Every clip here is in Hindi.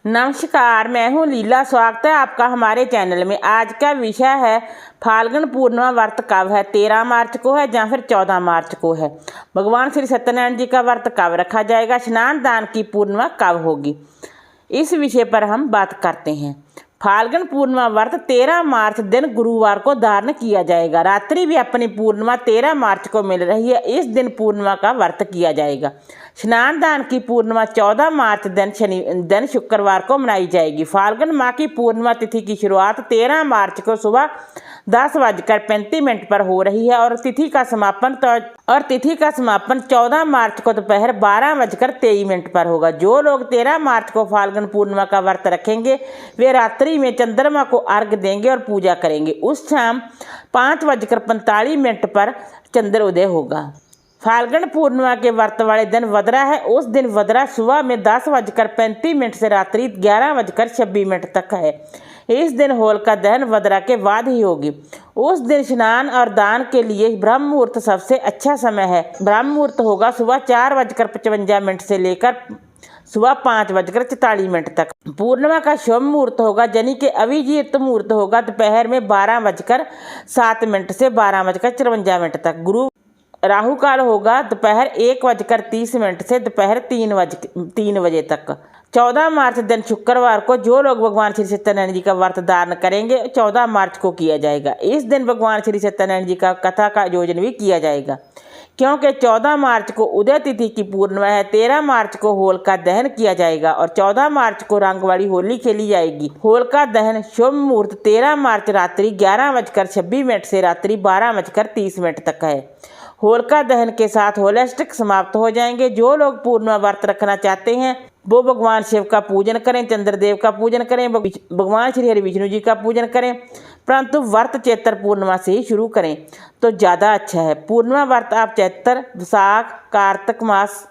नमस्कार, मैं हूँ लीला। स्वागत है आपका हमारे चैनल में। आज का विषय है फाल्गुन पूर्णिमा व्रत कब है, 13 मार्च को है या फिर 14 मार्च को है। भगवान श्री सत्यनारायण जी का व्रत कब रखा जाएगा, स्नान दान की पूर्णिमा कब होगी, इस विषय पर हम बात करते हैं। फाल्गुन पूर्णिमा व्रत 13 मार्च दिन गुरुवार को धारण किया जाएगा। रात्रि भी अपनी पूर्णिमा 13 मार्च को मिल रही है। इस दिन पूर्णिमा का व्रत किया जाएगा। स्नान दान की पूर्णिमा 14 मार्च दिन शुक्रवार को मनाई जाएगी। फाल्गुन माह की पूर्णिमा तिथि की शुरुआत 13 मार्च को सुबह 10:35 पर हो रही है और तिथि का समापन 14 मार्च को दोपहर 12:23 पर होगा। जो लोग 13 मार्च को फाल्गुन पूर्णिमा का व्रत रखेंगे वे रात्रि में चंद्रमा को अर्घ्य देंगे और पूजा करेंगे। उस शाम 5:45 पर चंद्र उदय होगा। फाल्गुन पूर्णिमा के व्रत वाले दिन वदरा है। उस दिन वदरा सुबह में 10:35 से रात्रि 11:26 तक है। इस दिन होलिका दहन वदरा के बाद ही होगी। उस दिन स्नान और दान के लिए ब्रह्म मुहूर्त सबसे अच्छा समय है। ब्रह्म मुहूर्त होगा सुबह 4:55 से लेकर सुबह 5:44 तक। पूर्णिमा का शुभ मुहूर्त होगा यानी कि अभिजीत मुहूर्त होगा दोपहर में 12:07 से 12:54 तक। गुरु राहु काल होगा दोपहर 1:30 से दोपहर 3 बजे तक। 14 मार्च दिन शुक्रवार को जो लोग भगवान श्री सत्यनारायण जी का व्रत धारण करेंगे 14 मार्च को किया जाएगा। इस दिन भगवान श्री सत्यनारायण जी का कथा का आयोजन भी किया जाएगा क्योंकि 14 मार्च को उदय तिथि की पूर्णिमा है। 13 मार्च को होलिका दहन किया जाएगा और 14 मार्च को रंग वाली होली खेली जाएगी। होलिका दहन शुभ मुहूर्त 13 मार्च रात्रि 11:26 से रात्रि 12:30 तक है। होलिका दहन के साथ होलिस्टिक समाप्त हो जाएंगे। जो लोग पूर्णिमा व्रत रखना चाहते हैं वो भगवान शिव का पूजन करें, चंद्रदेव का पूजन करें, भगवान श्री हरि विष्णु जी का पूजन करें, परंतु व्रत चैत्र पूर्णिमा से ही शुरू करें तो ज़्यादा अच्छा है। पूर्णिमा व्रत आप चैत्र, वैशाख, कार्तिक मास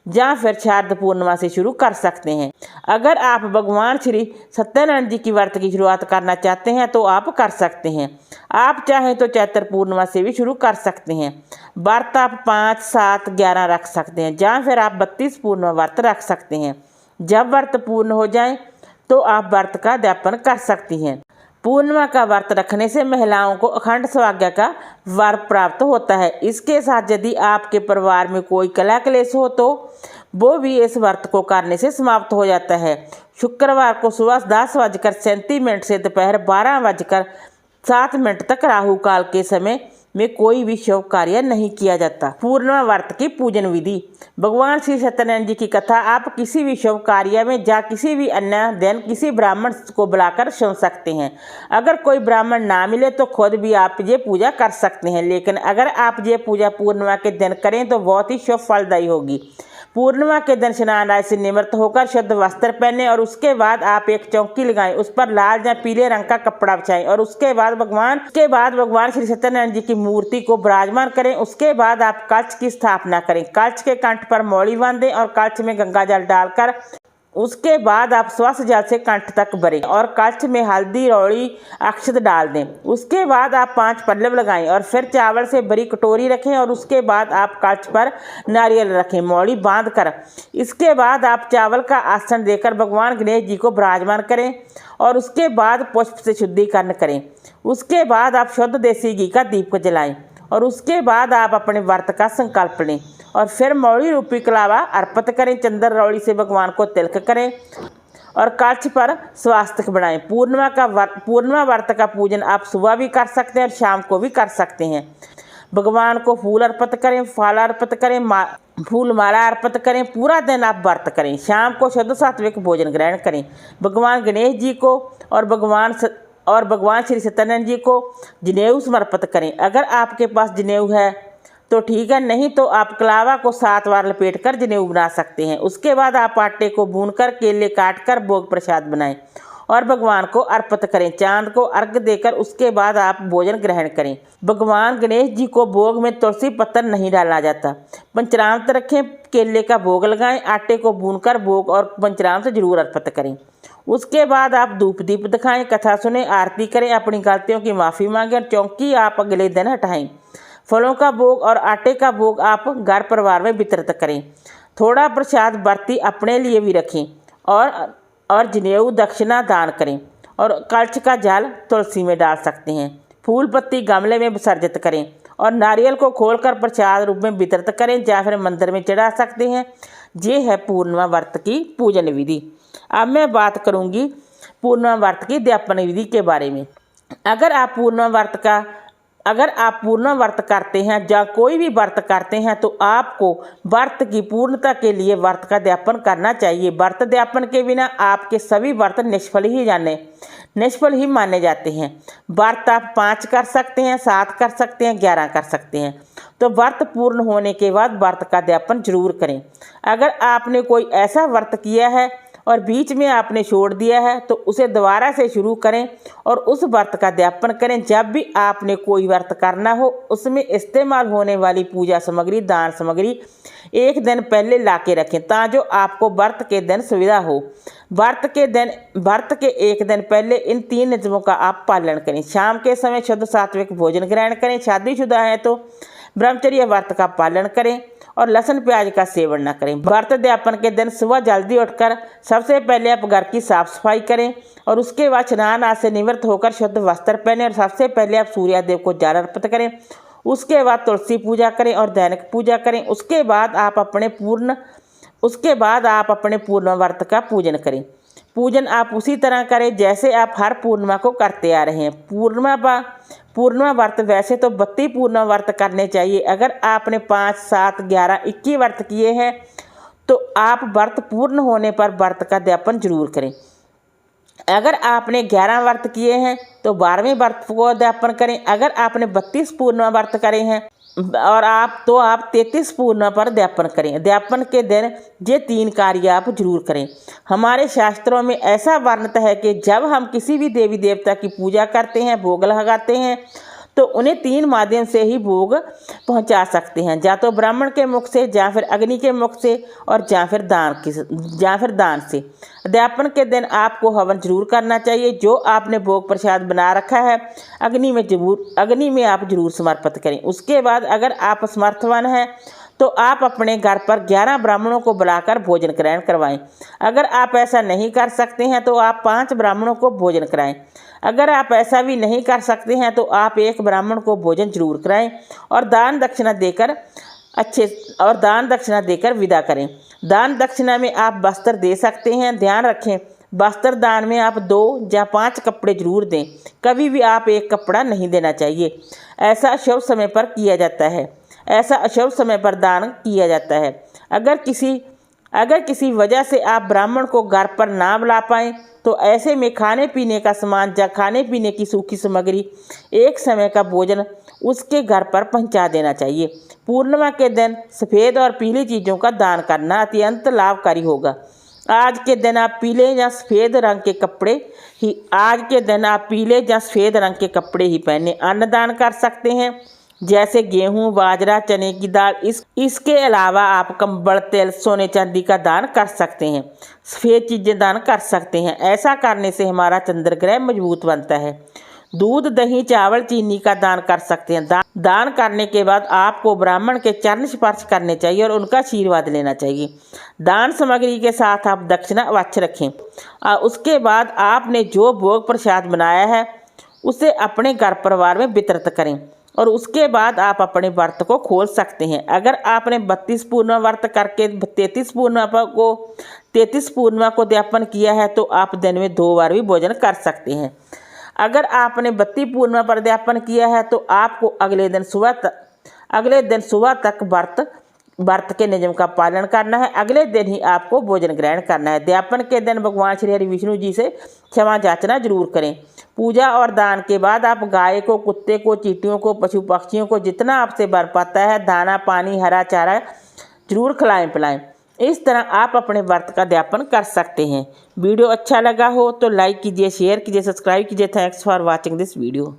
या फिर शारद पूर्णिमा से शुरू कर सकते हैं। अगर आप भगवान श्री सत्यनारायण जी की व्रत की शुरुआत करना चाहते हैं तो आप कर सकते हैं। आप चाहें तो चैत्र पूर्णिमा से भी शुरू कर सकते हैं। व्रत आप 5, 7, 11 रख सकते हैं या फिर आप 32 पूर्णिमा व्रत रख सकते हैं। जब व्रत पूर्ण हो जाए तो आप व्रत का अध्यापन कर सकती हैं। पूर्णिमा का व्रत रखने से महिलाओं को अखंड सौभाग्य का वर प्राप्त होता है। इसके साथ यदि आपके परिवार में कोई कलह क्लेश हो तो वो भी इस व्रत को करने से समाप्त हो जाता है। शुक्रवार को सुबह 10:37 से दोपहर 12:07 तक राहु काल के समय में कोई भी शुभ कार्य नहीं किया जाता। पूर्णिमा व्रत की पूजन विधि। भगवान श्री सत्यनारायण जी की कथा आप किसी भी शुभ कार्य में या किसी भी अन्य दिन किसी ब्राह्मण को बुलाकर सुन सकते हैं। अगर कोई ब्राह्मण ना मिले तो खुद भी आप ये पूजा कर सकते हैं, लेकिन अगर आप ये पूजा पूर्णिमा के दिन करें तो बहुत ही शुभ फलदायी होगी। पूर्णिमा के दिन स्नान राशि से निवृत्त होकर शुद्ध वस्त्र पहने और उसके बाद आप एक चौकी लगाएं, उस पर लाल या पीले रंग का कपड़ा बिछाएं और उसके बाद भगवान श्री सत्यनारायण जी की मूर्ति को विराजमान करें। उसके बाद आप कलश की स्थापना करें। कलश के कंठ पर मौली बांधें और कलश में गंगा जल डालकर उसके बाद आप स्वच्छ जल से कंठ तक भरें और कलश में हल्दी, रौड़ी, अक्षत डाल दें। उसके बाद आप 5 पल्लव लगाएं और फिर चावल से भरी कटोरी रखें और उसके बाद आप कलश पर नारियल रखें मौली बांध कर। इसके बाद आप चावल का आसन देकर भगवान गणेश जी को विराजमान करें और उसके बाद पुष्प से शुद्धिकरण करें। उसके बाद आप शुद्ध देसी घी का दीप जलाएं और उसके बाद आप अपने व्रत का संकल्प लें और फिर मौली रूपी कलावा अर्पित करें। चंद्र रौड़ी से भगवान को तिलक करें और कलश पर स्वास्तिक बनाएं। पूर्णिमा व्रत का पूजन आप सुबह भी कर सकते हैं और शाम को भी कर सकते हैं। भगवान को फूल अर्पित करें, फल अर्पित करें, फूल माला अर्पित करें। पूरा दिन आप व्रत करें। शाम को शुद्ध सात्विक भोजन ग्रहण करें। भगवान गणेश जी को और भगवान श्री सत्यनारायण जी को जनेऊ समर्पित करें। अगर आपके पास जनेऊ है तो ठीक है, नहीं तो आप कलावा को 7 बार लपेटकर जनेऊ बना सकते हैं। उसके बाद आप आटे को भूनकर केले काटकर भोग प्रसाद बनाएं और भगवान को अर्पित करें। चांद को अर्घ्य देकर उसके बाद आप भोजन ग्रहण करें। भगवान गणेश जी को भोग में तुलसी पत्तर नहीं डाला जाता। पंचरामृत रखें, केले का भोग लगाएं, आटे को भूनकर भोग और पंचरामृत जरूर अर्पित करें। उसके बाद आप धूप दीप दिखाएं, कथा सुने, आरती करें, अपनी गलतियों की माफ़ी मांगें और चौकी आप अगले दिन हटाएं। फलों का भोग और आटे का भोग आप घर परिवार में वितरित करें। थोड़ा प्रसाद व्रती अपने लिए भी रखें और और जनेऊ दक्षिणा दान करें। और कलश का जल तुलसी में डाल सकते हैं। फूल पत्ती गमले में विसर्जित करें और नारियल को खोलकर प्रसाद रूप में वितरित करें या फिर मंदिर में चढ़ा सकते हैं। ये है पूर्णिमा व्रत की पूजन विधि। अब मैं बात करूंगी पूर्णिमा व्रत की उद्यापन विधि के बारे में। अगर आप पूर्णिमा व्रत करते हैं या कोई भी व्रत करते हैं तो आपको व्रत की पूर्णता के लिए व्रत का उद्यापन करना चाहिए। व्रत उद्यापन के बिना आपके सभी व्रत निष्फल ही माने जाते हैं। व्रत आप 5 कर सकते हैं, 7 कर सकते हैं, 11 कर सकते हैं। तो व्रत पूर्ण होने के बाद व्रत का उद्यापन जरूर करें। अगर आपने कोई ऐसा व्रत किया है और बीच में आपने छोड़ दिया है तो उसे दोबारा से शुरू करें और उस व्रत का उद्यापन करें। जब भी आपने कोई व्रत करना हो उसमें इस्तेमाल होने वाली पूजा सामग्री, दान सामग्री एक दिन पहले ला के रखें ताकि आपको व्रत के दिन सुविधा हो। व्रत के एक दिन पहले इन 3 नियमों का आप पालन करें। शाम के समय शुद्ध सात्विक भोजन ग्रहण करें। शादीशुदा है तो ब्रह्मचर्य व्रत का पालन करें और लहसुन प्याज का सेवन न करें। व्रत उद्यापन के दिन सुबह जल्दी उठकर सबसे पहले आप घर की साफ सफाई करें और उसके बाद स्नान आदि से निवृत्त होकर शुद्ध वस्त्र पहनें और सबसे पहले आप सूर्यदेव को जल अर्पित करें। उसके बाद तुलसी पूजा करें और दैनिक पूजा करें। उसके बाद आप अपने पूर्ण व्रत का पूजन करें। पूजन आप उसी तरह करें जैसे आप हर पूर्णिमा को करते आ रहे हैं। पूर्णिमा व्रत वैसे तो 32 पूर्णिमा व्रत करने चाहिए। अगर आपने 5, 7, 11, 21 व्रत किए हैं तो आप व्रत पूर्ण होने पर व्रत का उद्यापन जरूर करें। अगर आपने 11 व्रत किए हैं तो 12वें व्रत को उद्यापन करें। अगर आपने 32 पूर्णिमा व्रत करे हैं और आप 33 पूर्णिमा पर उद्यापन करें। उद्यापन के दिन ये 3 कार्य आप जरूर करें। हमारे शास्त्रों में ऐसा वर्णित है कि जब हम किसी भी देवी देवता की पूजा करते हैं, भोग लगाते हैं तो उन्हें 3 माध्यम से ही भोग पहुंचा सकते हैं, या तो ब्राह्मण के मुख से, या फिर अग्नि के मुख से और या फिर दान से। उद्यापन के दिन आपको हवन जरूर करना चाहिए। जो आपने भोग प्रसाद बना रखा है अग्नि में आप जरूर समर्पित करें। उसके बाद अगर आप समर्थवान हैं तो आप अपने घर पर 11 ब्राह्मणों को बुलाकर भोजन ग्रहण करवाएं। अगर आप ऐसा नहीं कर सकते हैं तो आप 5 ब्राह्मणों को भोजन कराएं। अगर आप ऐसा भी नहीं कर सकते हैं तो आप 1 ब्राह्मण को भोजन जरूर कराएं और दान दक्षिणा देकर विदा करें। दान दक्षिणा में आप वस्त्र दे सकते हैं। ध्यान रखें, वस्त्र दान में आप 2 या 5 कपड़े जरूर दें। कभी भी आप 1 कपड़ा नहीं देना चाहिए। ऐसा शुभ समय पर किया जाता है। ऐसा अशुभ समय पर दान किया जाता है। अगर किसी वजह से आप ब्राह्मण को घर पर ना बुला पाएँ तो ऐसे में खाने पीने का सामान या खाने पीने की सूखी सामग्री, एक समय का भोजन उसके घर पर पहुंचा देना चाहिए। पूर्णिमा के दिन सफ़ेद और पीली चीज़ों का दान करना अत्यंत लाभकारी होगा। आज के दिन आप पीले या सफ़ेद रंग के कपड़े ही पहने अन्नदान कर सकते हैं, जैसे गेहूं, बाजरा, चने की दाल। इसके अलावा आप कंबल, तेल, सोने चांदी का दान कर सकते हैं। सफ़ेद चीज़ें दान कर सकते हैं। ऐसा करने से हमारा चंद्र ग्रह मजबूत बनता है। दूध, दही, चावल, चीनी का दान कर सकते हैं। दान करने के बाद आपको ब्राह्मण के चरण स्पर्श करने चाहिए और उनका आशीर्वाद लेना चाहिए। दान सामग्री के साथ आप दक्षिणा अवश्य रखें। उसके बाद आपने जो भोग प्रसाद बनाया है उसे अपने घर परिवार में वितरित करें और उसके बाद आप अपने व्रत को खोल सकते हैं। अगर आपने 32 पूर्णिमा व्रत करके 33 पूर्णिमा को उद्यापन किया है तो आप दिन में 2 बार भी भोजन कर सकते हैं। अगर आपने 32 पूर्णिमा पर उद्यापन किया है तो आपको अगले दिन सुबह तक व्रत के नियम का पालन करना है। अगले दिन ही आपको भोजन ग्रहण करना है। उद्यापन के दिन भगवान श्री हरि विष्णु जी से क्षमा याचना जरूर करें। पूजा और दान के बाद आप गाय को, कुत्ते को, चींटियों को, पशु पक्षियों को जितना आपसे बन पाता है दाना, पानी, हरा चारा जरूर खिलाएं पिलाएं। इस तरह आप अपने व्रत का उद्यापन कर सकते हैं। वीडियो अच्छा लगा हो तो लाइक कीजिए, शेयर कीजिए, सब्सक्राइब कीजिए। Thanks for watching this video.